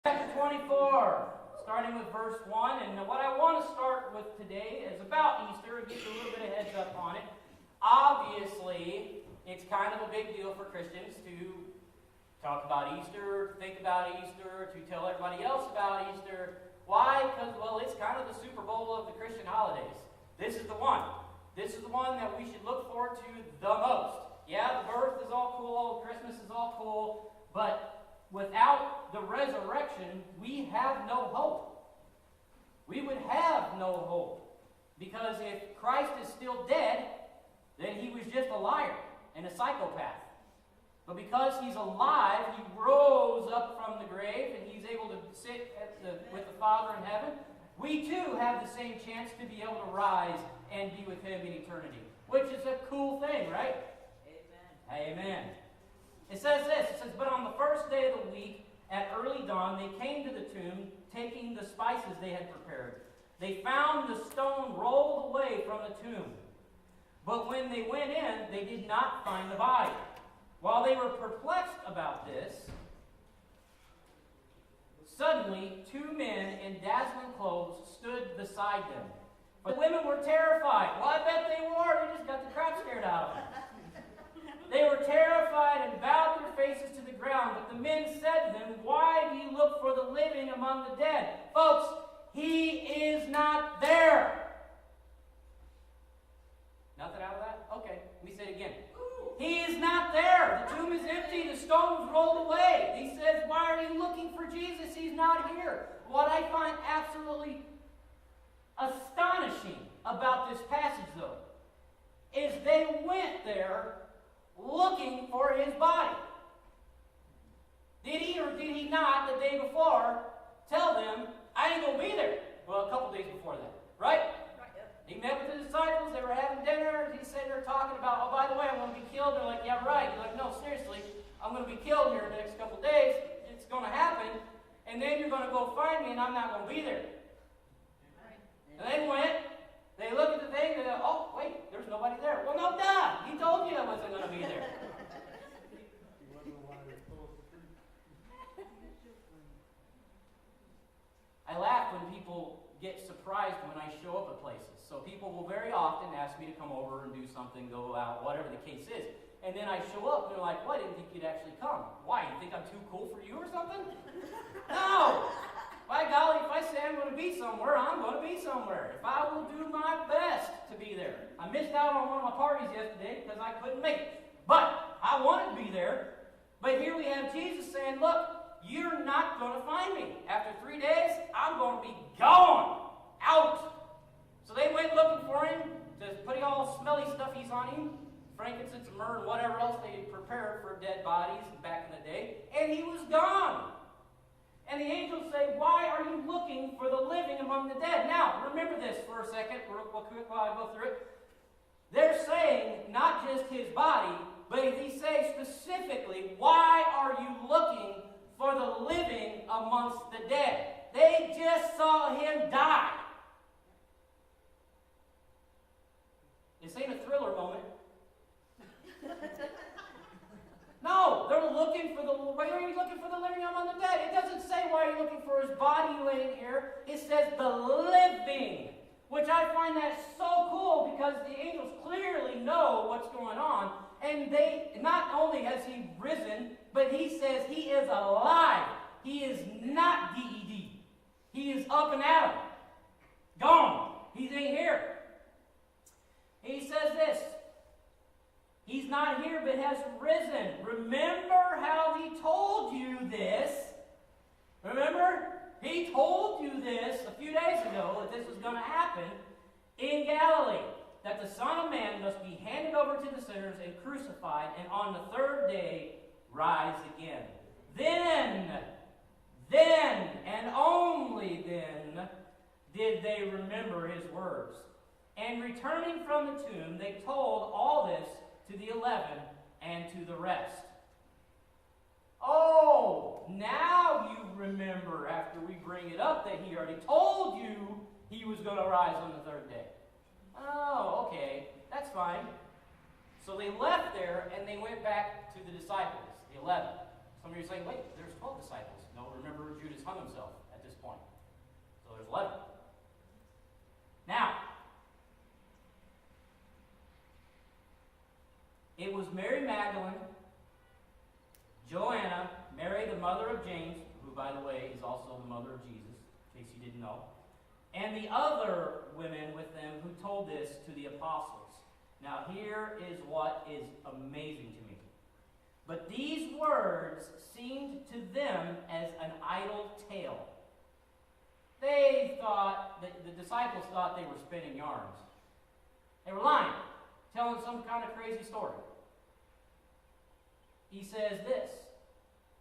Chapter 24, starting with verse 1. And what I want to start with today is about Easter. Give you a little bit of heads up on it. Obviously, it's kind of a big deal for Christians to talk about Easter, to think about Easter, to tell everybody else about Easter. Why? Because, well, it's kind of the Super Bowl of the Christian holidays. This is the one. This is the one that we should look forward to the most. Yeah, the birth is all cool, Christmas is all cool, but without the resurrection, we have no hope. We would have no hope. Because if Christ is still dead, then he was just a liar and a psychopath. But because he's alive, he rose up from the grave and he's able to sit with the Father in heaven, we too have the same chance to be able to rise and be with him in eternity. Which is a cool thing, right? Amen. Amen. It says this, it says, "But on the first day of the week, at early dawn, they came to the tomb, taking the spices they had prepared. They found the stone rolled away from the tomb. But when they went in, they did not find the body. While they were perplexed about this, suddenly 2 men in dazzling clothes stood beside them. But the women were terrified." Well, I bet they were. They just got the crap scared out of them. "They were terrified and bowed their faces to the ground. But the men said to them, 'Why do you look for the living among the dead?'" Folks, he is not there. Nothing out of that? Okay, we say it again. He is not there. The tomb is empty. The stone was rolled away. He says, "Why are you looking for Jesus? He's not here." What I find absolutely astonishing about this passage, though, is they went there looking for his body. Did he or did he not, the day before, tell them, "I ain't going to be there"? Well, a couple days before that, right? He met with the disciples, they were having dinner, he said they're talking about, "Oh, by the way, I'm going to be killed." They're like, "Yeah, right." He's like, "No, seriously, I'm going to be killed here in the next couple days. It's going to happen, and then you're going to go find me, and I'm not going to be there." And they went, they looked at the thing, and they go, "Oh, wait, there's nobody there." Well, no, duh! He told you I wasn't going to be there. I laugh when people get surprised when I show up at places. So people will very often ask me to come over and do something, go out, whatever the case is. And then I show up and they're like, "Well, I didn't think you'd actually come." Why? You think I'm too cool for you or something? No! By golly, if I say I'm going to be somewhere, I'm going to be somewhere. If I will do my best to be there. I missed out on one of my parties yesterday because I couldn't make it. But I wanted to be there. But here we have Jesus saying, "Look, you're not going to find me. After 3 days, I'm going to be gone. Out." So they went looking for him, just putting all the smelly stuff he's on him, frankincense and myrrh and whatever else they prepared for dead bodies back in the day, and he was gone. And the angels say, "Why are you looking for the living among the dead?" Now, remember this for a second, real quick while I go through it. They're saying not just his body, but he says specifically, "Why are you looking for the living amongst the dead?" They just saw him die. This ain't a thriller moment. No, they're looking for the. Why are you looking for the living among the dead? It doesn't say why are you looking for his body laying here. It says the living, which I find that so cool because the angels clearly know what's going on, and they not only has he risen, but he says he is alive. He is not dead. He is up and at 'em. Gone. He ain't here. He says this. He's not here, but has risen. Remember how he told you this. Remember? He told you this a few days ago that this was going to happen in Galilee. That the Son of Man must be handed over to the sinners and crucified, and on the third day rise again. Then, and only then, did they remember his words. And returning from the tomb, they told all this to the 11 and to the rest. Oh, now you remember after we bring it up that he already told you he was going to rise on the third day. Oh, okay, that's fine. So they left there and they went back to the disciples, the 11. Some of you are saying, "Wait, there's 12 disciples." No, Remember, Judas hung himself at this point. So there's 11. Now, it was Mary Magdalene, Joanna, Mary the mother of James, who, by the way, is also the mother of Jesus, in case you didn't know, and the other women with them who told this to the apostles. Now, here is what is amazing to me. But these words seemed to them as an idle tale. They thought, the disciples thought they were spinning yarns. They were lying, telling some kind of crazy story. He says this,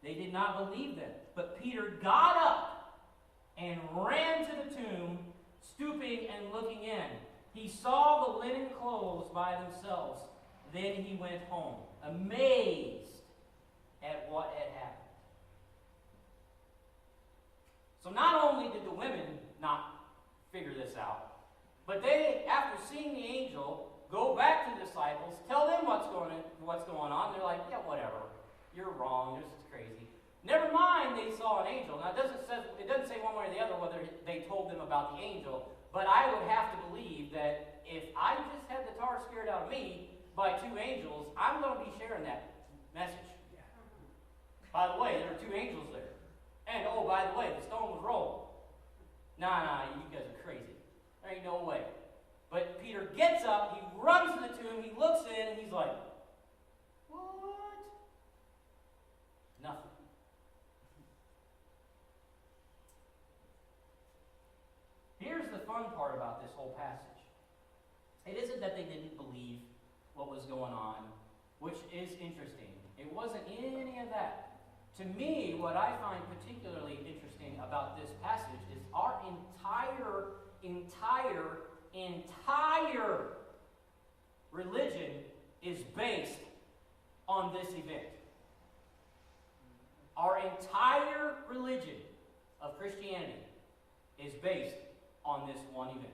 they did not believe them, but Peter got up and ran to the tomb, stooping and looking in. He saw the linen clothes by themselves. Then he went home, amazed at what had happened. So not only did the women not figure this out, but they, after seeing the angel, go back to the disciples, tell them what's going on. They're like, yeah, whatever. You're wrong. This is crazy. Never mind they saw an angel. Now, it doesn't say one way or the other whether they told them about the angel, but I would have to believe that if I just had the tar scared out of me by two angels, I'm going to be sharing that message. By the way, there were two angels there. And, oh, by the way, the stone was rolled. Nah, you guys are crazy. There ain't no way. But Peter gets up, he runs to the tomb, he looks in, and he's like, what? Nothing. Here's the fun part about this whole passage. It isn't that they didn't believe what was going on, which is interesting. It wasn't any of that. To me, what I find particularly interesting about this passage is our entire religion is based on this event. Our entire religion of Christianity is based on this one event.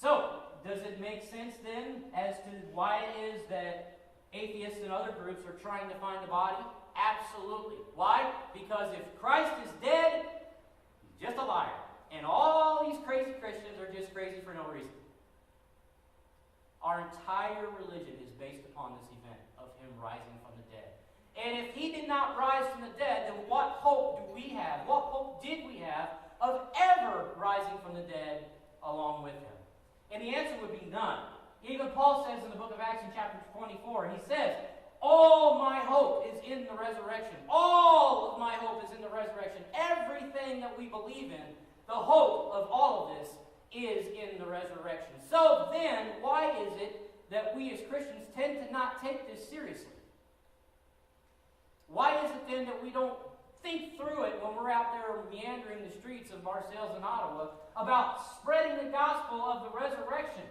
So, does it make sense then as to why it is that atheists and other groups are trying to find the body? Absolutely. Why? Because if Christ is dead, he's just a liar. And all these crazy Christians are just crazy for no reason. Our entire religion is based upon this event of him rising from the dead. And if he did not rise from the dead, then what hope do we have? What hope did we have of ever rising from the dead along with him? And the answer would be none. Even Paul says in the book of Acts in chapter 24, he says, all my hope is in the resurrection. All of my hope is in the resurrection. Everything that we believe in, the hope of all of this is in the resurrection. So then, why is it that we as Christians tend to not take this seriously? Why is it then that we don't think through it when we're out there meandering the streets of Marseilles and Ottawa about spreading the gospel of the resurrection?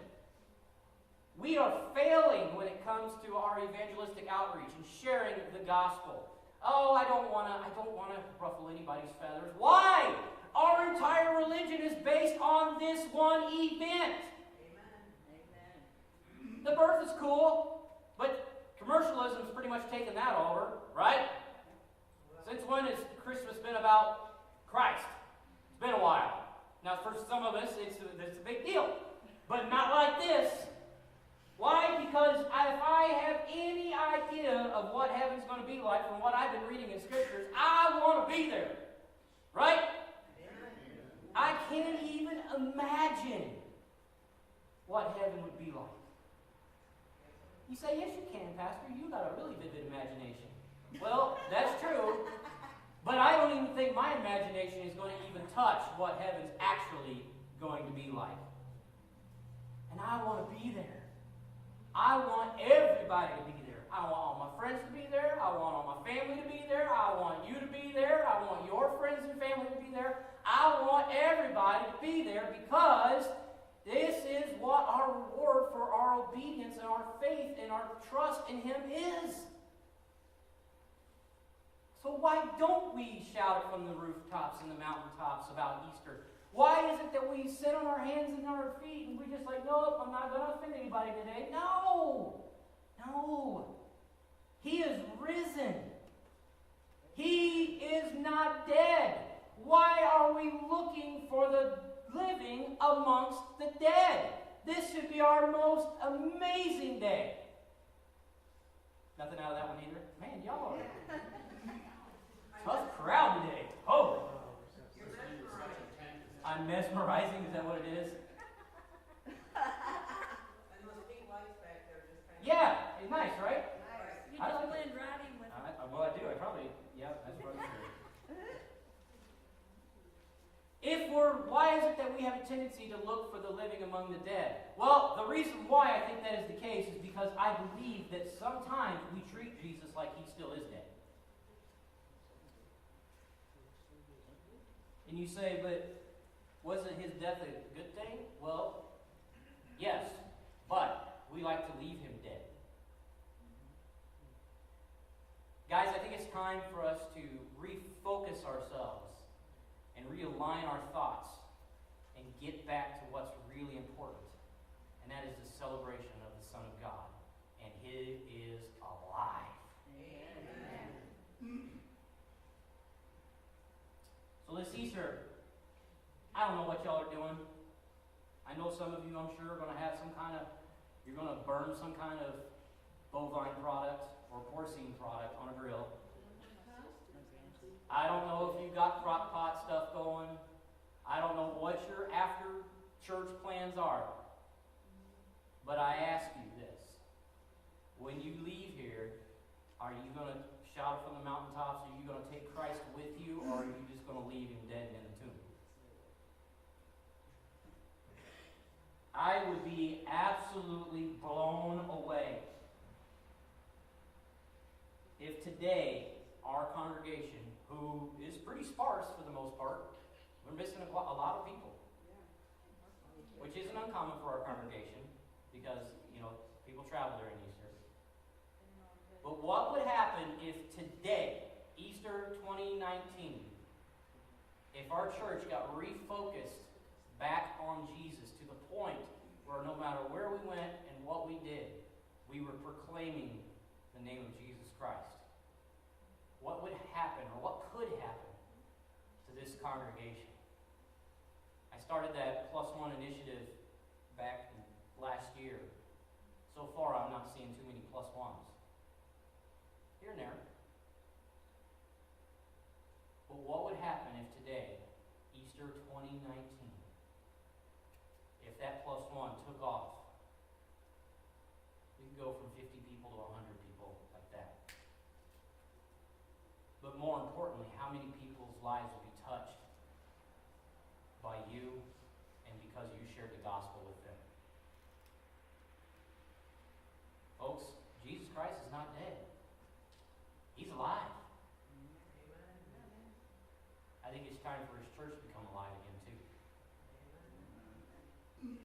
We are failing when it comes to our evangelistic outreach and sharing the gospel. Oh, I don't want to ruffle anybody's feathers. Why? Our entire religion is based on this one event. Amen. The birth is cool, but commercialism's pretty much taken that over, right? Since when has Christmas been about Christ? It's been a while. Now, for some of us, it's a big deal, but not like this. Why? Because if I have any idea of what heaven's going to be like from what I've been reading in Scriptures, I want to be there. Right? I can't even imagine what heaven would be like. You say, yes, you can, Pastor. You got a really vivid imagination. Well, that's true. But I don't even think my imagination is going to even touch what heaven's actually going to be like. And I want to be there. I want everybody to be there. I want all my friends to be there. I want all my family to be there. I want you to be there. I want your friends and family to be there. I want everybody to be there because this is what our reward for our obedience and our faith and our trust in him is. So why don't we shout it from the rooftops and the mountaintops about Easter? Why is it that we sit on our hands and our feet and we just like, nope, I'm not going to offend anybody today? No. He is risen. He is not dead. Why are we looking for the living amongst the dead? This should be our most amazing day. Nothing out of that one either? Man, y'all are tough crowd today. Oh! I'm mesmerizing, is that what it is? And those pink lights back there just kind of... Yeah, it's nice, right? You don't blend right in with it. Well, I do. I probably, yeah, that's probably true. Why is it that we have a tendency to look for the living among the dead? Well, the reason why I think that is the case is because I believe that sometimes we treat Jesus like he still is dead. And you say, but wasn't his death a good thing? Well, yes, but we like to leave him dead. Guys, I think it's time for us to refocus ourselves and realign our thoughts and get back to what's really important. And that is the celebration of the Son of God. And he is alive. Amen. So this Easter, I don't know what y'all are doing. I know some of you, I'm sure, are going to have you're going to burn some kind of bovine product or porcine product on a grill. I don't know if you got crock pot stuff going. I don't know what your after church plans are. But I ask you this. When you leave here, are you going to shout from the mountaintops? Are you going to take Christ with you? Or are you just going to leave him dead in the tomb? I would be absolutely blown away if today our congregation, who is pretty sparse for the most part, we're missing a lot of people, which isn't uncommon for our congregation because, people travel during Easter. But what would happen if today, Easter 2019, if our church got refocused back on Jesus to the point where no matter where we went and what we did, we were proclaiming the name of Jesus Christ? What would happen, or what could happen to this congregation? I started that Plus One initiative back last year. So far, I'm not seeing too many plus ones. Here and there. But what would happen if today, Easter 2019, if that plus one took off? We could go from 50 people to 100 people like that. But more importantly, how many people's lives will be touched by you and because you shared the gospel with them? Folks, Jesus Christ is not dead. He's alive. I think it's time for his church to become alive again too.